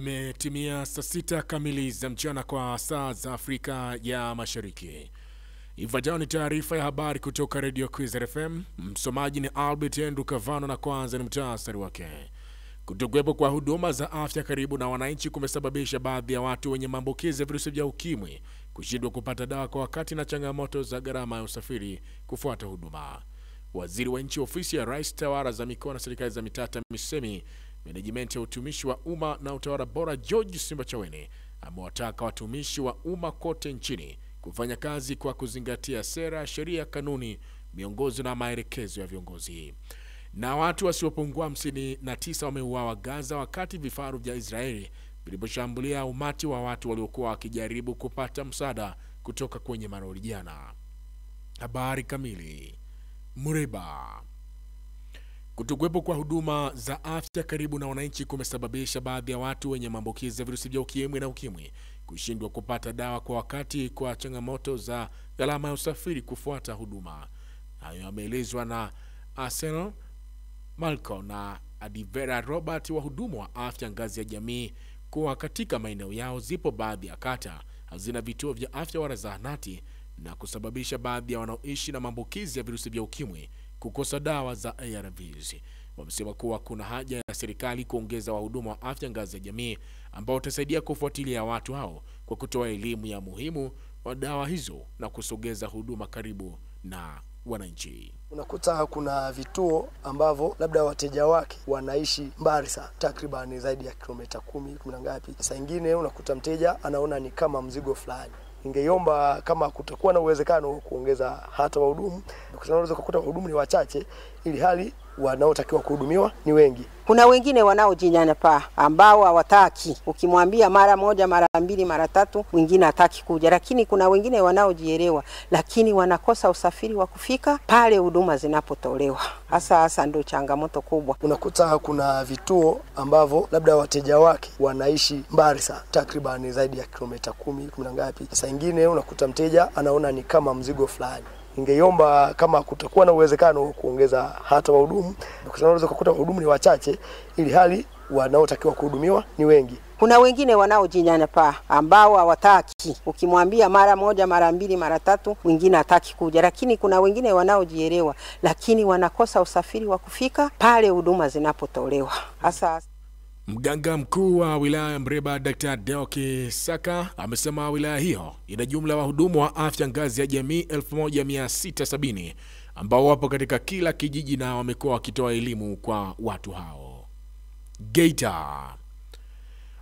Imetimia saa 6 kamili za mchana kwa saa za Afrika ya Mashariki. Ifuatayo ni taarifa ya habari kutoka Radio Kwizera FM. Msomaji ni Albert Andrew Kavano na kwanza ni muhtasari wake. Kutokuwepo kwa huduma za afya karibu na wananchi kumesababisha baadhi ya watu wenye maambukizi ya virusi vya ukimwi kushindwa kupata dawa kwa wakati na changamoto za gharama ya usafiri kufuata huduma. Waziri wa Nchi Ofisi ya Rais, Tawala za Mikoa na Serikali za Mitaa, TAMISEMI, Management ya Utumishi wa Umma na Utawala Bora, George Simbachawene, amewataka watumishi wa umma kote nchini kufanya kazi kwa kuzingatia sera, sheria, kanuni, miongozo na maelekezo ya viongozi. Na watu wasiopungua 59 wameuawa Gaza wakati vifaru vya Israeli viliposhambulia umati wa watu waliokuwa wakijaribu kupata msaada kutoka kwenye malori jana. Habari kamili. Mureba. Kutokuwepo kwa huduma za afya karibu na wananchi kumesababisha baadhi ya watu wenye maambukizi ya virusi vya ukimwi kushindwa kupata dawa kwa wakati kwa changamoto za gharama ya usafiri kufuata huduma. Hayo yameelezwa na Arsenal Malco na Adivera Robert, wahudumu wa afya ngazi ya jamii, kuwa katika maeneo yao zipo baadhi ya kata hazina vituo vya afya wala zahanati, na kusababisha baadhi ya wanaoishi na maambukizi ya virusi vya ukimwi kukosa dawa za ARVs. Wamesema kuwa kuna haja ya serikali kuongeza wahudumu wa afya ngazi ya jamii ambao watasaidia kufuatilia watu hao kwa kutoa elimu ya muhimu wa dawa hizo na kusogeza huduma karibu na wananchi. Unakuta kuna vituo ambavyo labda wateja wake wanaishi mbali sana, takriban zaidi ya kilomita 10 na ngapi. Sasa nyingine unakuta mteja anaona ni kama mzigo fulani. Ningeomba kama kutakuwa na uwezekano kuongeza hata wahudumu, kwa sababu kukuta wahudumu ni wachache ili hali wanaotakiwa kuhudumiwa ni wengi. Kuna wengine wanaojinyanyapaa ambao hawataki, ukimwambia mara moja, mara mbili, mara tatu, wengine hataki kuja. Lakini kuna wengine wanaojielewa lakini wanakosa usafiri wa kufika pale huduma zinapotolewa. Hasa ndio changamoto kubwa. Unakuta kuna vituo ambavyo labda wateja wake wanaishi mbali sana, takriban zaidi ya kilomita 10 na ngapi. Sasa nyingine unakuta mteja anaona ni kama mzigo fulani. Ningeomba kama kutakuwa na uwezekano kuongeza hata wahudumu, kwa sababu kukuta wahudumu ni wachache ili hali wanaotakiwa kuhudumiwa ni wengi. Kuna wengine wanaojinyanyapaa ambao hawataki, ukimwambia mara moja, mara mbili, mara tatu, wengine hataki kuja. Lakini kuna wengine wanaojielewa lakini wanakosa usafiri wa kufika pale huduma zinapotolewa. Hasa Mganga mkuu wa wilaya Mreba, Dr. Deoki Saka, amesema wilaya hiyo ina jumla wahudumu wa afya ngazi ya jamii 1670 ambao wapo katika kila kijiji na wamekuwa wakitoa elimu kwa watu hao. Geita.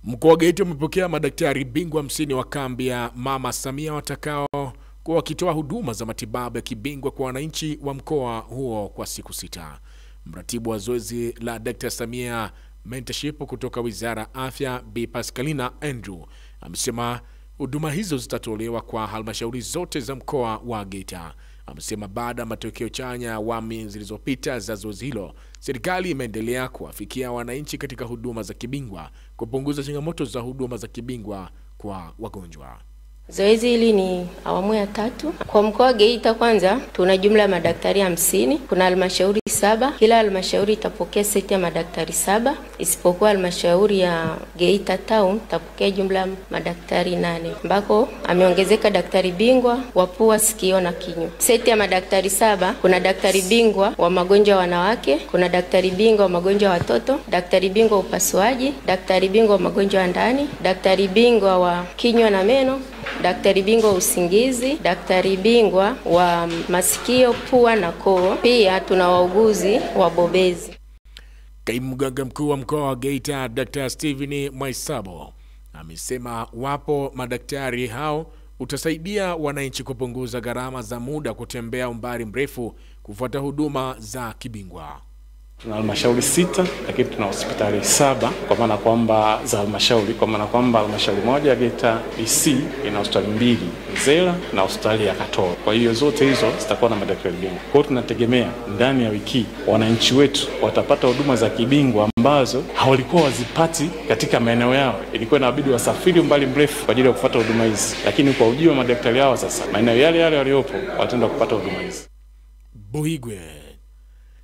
Mkoa wa Geita umepokea madaktari bingwa 50 wa kambi ya Mama Samia watakao kuwa wakitoa huduma za matibabu ya kibingwa kwa wananchi wa mkoa huo kwa siku 6. Mratibu wa zoezi la Dr. Samia Mentorship kutoka Wizara ya Afya, Bi Pascalina Andrew, amesema huduma hizo zitatolewa kwa halmashauri zote za mkoa wa Geita. Amesema baada ya matokeo chanya awamu zilizopita za zoezi hilo, serikali imeendelea kuwafikia wananchi katika huduma za kibingwa, kupunguza changamoto za huduma za kibingwa kwa wagonjwa. Zoezi hili ni awamu ya 3. Kwa mkoa wa Geita kwanza tuna jumla ya madaktari 50. Kuna halmashauri 7. Kila halmashauri itapokea seti ya madaktari 7, isipokuwa halmashauri ya Geita Town itapokea jumla ya madaktari 8, ambako ameongezeka daktari bingwa wa pua, sikio na kinywa. Seti ya madaktari 7, kuna daktari bingwa wa magonjwa wanawake, kuna daktari bingwa wa magonjwa ya watoto, daktari bingwa wa upasuaji, daktari bingwa wa magonjwa ya ndani, daktari bingwa wa kinywa na meno, daktari bingwa wa usingizi, daktari bingwa wa masikio, pua na koo. Pia tuna wauguzi wabobezi. Kaimu mganga mkuu wa mkoa wa Geita, Dr. Steven Mwaisabo, amesema wapo madaktari hao utasaidia wananchi kupunguza gharama za muda kutembea umbali mrefu kufuata huduma za kibingwa. Tuna halmashauri 6 lakini tuna hospitali 7, kwa maana kwamba za halmashauri, kwa maana kwamba halmashauri moja ya Geita DC ina hospitali 2, Zela na hospitali ya Katoro. Kwa hiyo zote hizo zitakuwa na madaktari bingwa. Kwa hiyo tunategemea ndani ya wiki wananchi wetu watapata huduma za kibingwa ambazo hawalikuwa wazipati katika maeneo yao. Ilikuwa inabidi wasafiri umbali mrefu kwa ajili ya kufuata huduma hizi. Lakini kwa ujio wa madaktari hao sasa, maeneo yale waliopo wataenda kupata huduma hizi. Buhigwe.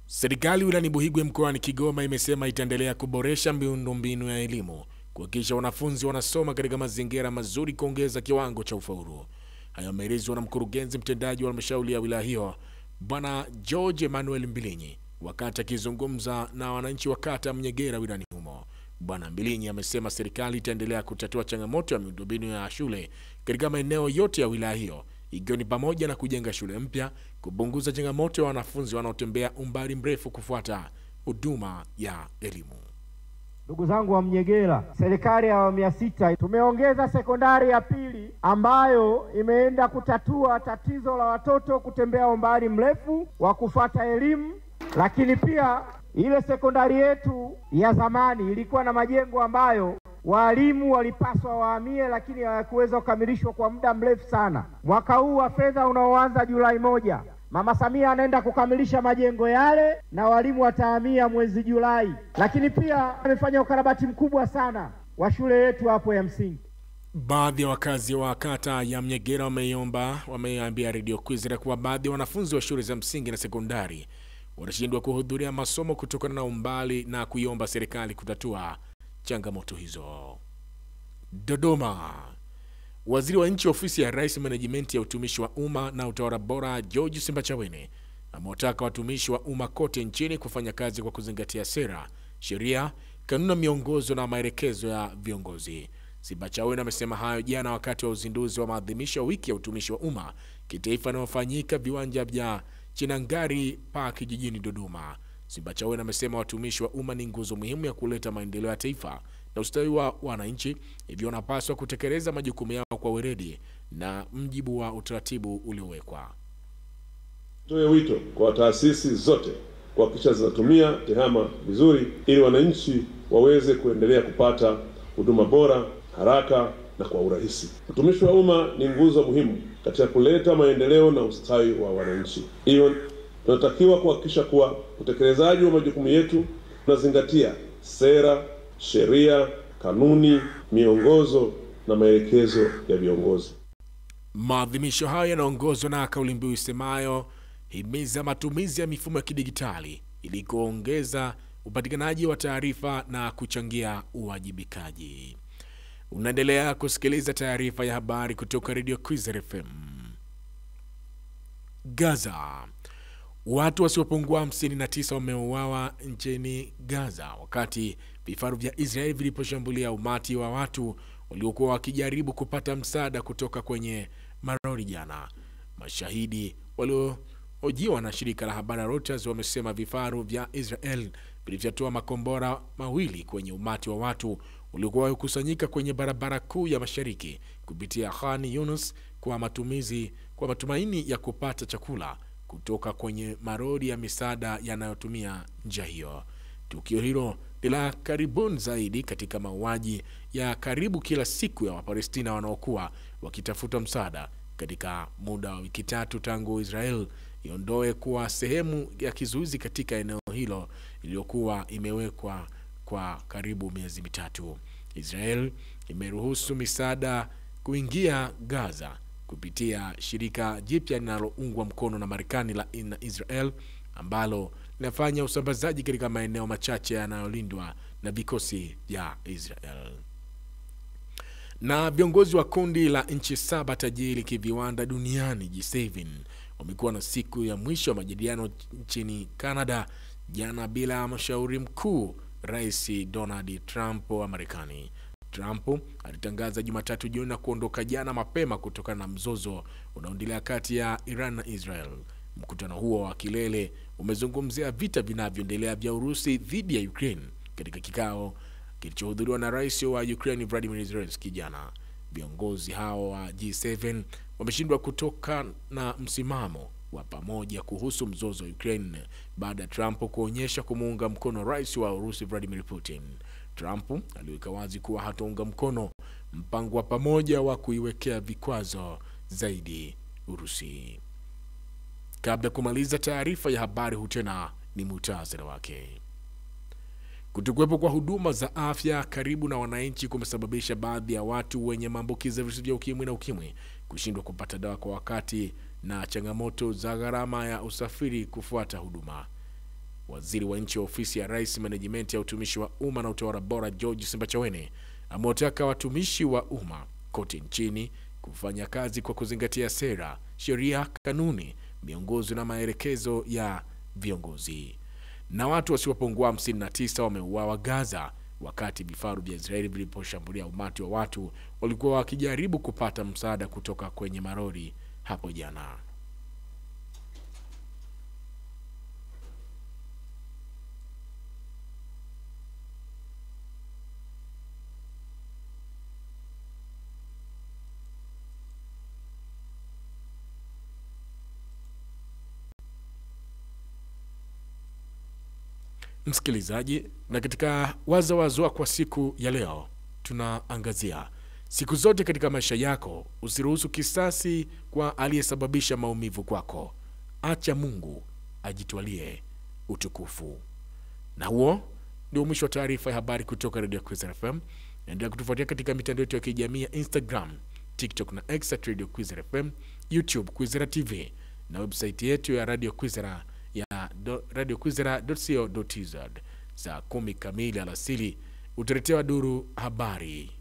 Serikali wilayani Buhigwe mkoani Kigoma imesema itaendelea kuboresha miundombinu ya elimu kuhakikisha wanafunzi wanasoma katika mazingira mazuri kuongeza kiwango cha ufaulu. Hayo yameelezwa na mkurugenzi mtendaji wa halmashauri ya wilaya hiyo Bwana George Emmanuel Mbilinyi wakati akizungumza na wananchi wa kata Mnyegera wilayani humo. Bwana Mbilinyi amesema serikali itaendelea kutatua changamoto ya miundombinu ya shule katika maeneo yote ya wilaya hiyo, ikiwa ni pamoja na kujenga shule mpya, kupunguza changamoto ya wanafunzi wanaotembea umbali mrefu kufuata huduma ya elimu. Ndugu zangu wa Mnyegera, serikali ya awamu ya 6 tumeongeza sekondari ya pili ambayo imeenda kutatua tatizo la watoto kutembea umbali mrefu wa kufuata elimu. Lakini pia ile sekondari yetu ya zamani ilikuwa na majengo ambayo walimu walipaswa wahamie, lakini hayakuweza kukamilishwa kwa muda mrefu sana. Mwaka huu wa fedha unaoanza Julai 1, Mama Samia anaenda kukamilisha majengo yale na walimu watahamia mwezi Julai. Lakini pia amefanya ukarabati mkubwa sana wa shule yetu hapo ya msingi. Baadhi ya wakazi wa kata ya Mnyegera wameambia Radio Kwizera kuwa baadhi ya wanafunzi wa shule za msingi na sekondari wanashindwa kuhudhuria masomo kutokana na umbali na kuiomba serikali kutatua changamoto hizo. Dodoma. Waziri wa Nchi Ofisi ya Rais Management ya Utumishi wa Umma na Utawala Bora George Simbachawene amewataka watumishi wa umma kote nchini kufanya kazi kwa kuzingatia sera, sheria, kanuni na miongozo na maelekezo ya viongozi. Simbachawene amesema hayo jana wakati wa uzinduzi wa maadhimisho ya wiki ya utumishi wa umma kitaifa inayofanyika viwanja vya Chinangari Park jijini Dodoma. Simbachawene amesema watumishi wa umma ni nguzo muhimu ya kuleta maendeleo ya taifa na ustawi wa wananchi, hivyo wanapaswa kutekeleza majukumu yao kwa weledi na mjibu wa utaratibu uliowekwa. Toe wito kwa taasisi zote kuhakikisha zinatumia tehama vizuri ili wananchi waweze kuendelea kupata huduma bora, haraka na kwa urahisi. Utumishi wa umma ni nguzo muhimu katika kuleta maendeleo na ustawi wa wananchi. Hiyo tunatakiwa kuhakikisha kuwa utekelezaji wa majukumu yetu unazingatia sera, sheria, kanuni, miongozo na maelekezo ya viongozi. Maadhimisho hayo yanaongozwa na kauli mbiu isemayo himiza matumizi ya mifumo ya kidigitali ili kuongeza upatikanaji wa taarifa na kuchangia uwajibikaji. Unaendelea kusikiliza taarifa ya habari kutoka Radio Kwizera FM. Gaza. Watu wasiopungua 59 wameuawa nchini Gaza wakati vifaru vya Israeli viliposhambulia umati wa watu waliokuwa wakijaribu kupata msaada kutoka kwenye marori jana. Mashahidi waliohojiwa na shirika la habari Reuters wamesema vifaru vya Israel vilifyatua makombora mawili kwenye umati wa watu uliokuwa wakusanyika kwenye barabara kuu ya mashariki kupitia Khan Yunus kwa matumaini ya kupata chakula kutoka kwenye marori ya misaada yanayotumia njia hiyo. Tukio hilo ni la karibuni zaidi katika mauaji ya karibu kila siku ya Wapalestina wanaokuwa wakitafuta msaada katika muda wa wiki 3 tangu Israel iondoe kuwa sehemu ya kizuizi katika eneo hilo iliyokuwa imewekwa kwa karibu miezi 3. Israel imeruhusu misaada kuingia Gaza kupitia shirika jipya linaloungwa mkono na Marekani la Israel ambalo linafanya usambazaji katika maeneo machache yanayolindwa na vikosi vya Israel. Na viongozi wa kundi la nchi 7 tajiri kiviwanda duniani G7 wamekuwa na siku ya mwisho wa majadiliano nchini Canada jana bila mshauri mkuu Rais Donald Trump wa Marekani. Trump alitangaza Jumatatu jioni na kuondoka jana mapema kutokana na mzozo unaoendelea kati ya Iran na Israel. Mkutano huo wa kilele umezungumzia vita vinavyoendelea vya Urusi dhidi ya Ukraine katika kikao kilichohudhuriwa na Rais wa Ukraine Vladimir Zelensky jana. Viongozi hao wa G7 wameshindwa kutoka na msimamo wa pamoja kuhusu mzozo wa Ukraine baada ya Trump kuonyesha kumuunga mkono Rais wa Urusi Vladimir Putin. Trump aliweka wazi kuwa hataunga mkono mpango wa pamoja wa kuiwekea vikwazo zaidi Urusi. Kabla kumaliza taarifa ya habari hutena ni muhtasari wake. Kutokuwepo kwa huduma za afya karibu na wananchi kumesababisha baadhi ya watu wenye maambukizi ya virusi vya ukimwi na ukimwi kushindwa kupata dawa kwa wakati na changamoto za gharama ya usafiri kufuata huduma. Waziri wa Nchi Ofisi ya Rais Management ya Utumishi wa Umma na Utawala Bora George Simbachawene amewataka watumishi wa umma kote nchini kufanya kazi kwa kuzingatia sera, sheria, kanuni, miongozo na maelekezo ya viongozi. Na watu wasiopungua 59 wameuawa Gaza wakati vifaru vya Israeli viliposhambulia umati wa watu walikuwa wakijaribu kupata msaada kutoka kwenye marori hapo jana. Msikilizaji, na katika wazo kwa siku ya leo tunaangazia siku zote katika maisha yako usiruhusu kisasi kwa aliyesababisha maumivu kwako. Acha Mungu ajitwalie utukufu. Na huo ndio mwisho wa taarifa ya habari kutoka Radio Kwizera FM. Endelea kutufuatia katika mitandao yetu ya kijamii ya Instagram, TikTok na X @Radio Kwizera FM, YouTube Kwizera TV na website yetu ya Radio Kwizera ya radiokwizera.co.tz. Saa 10 kamili alasiri utaletewa duru habari.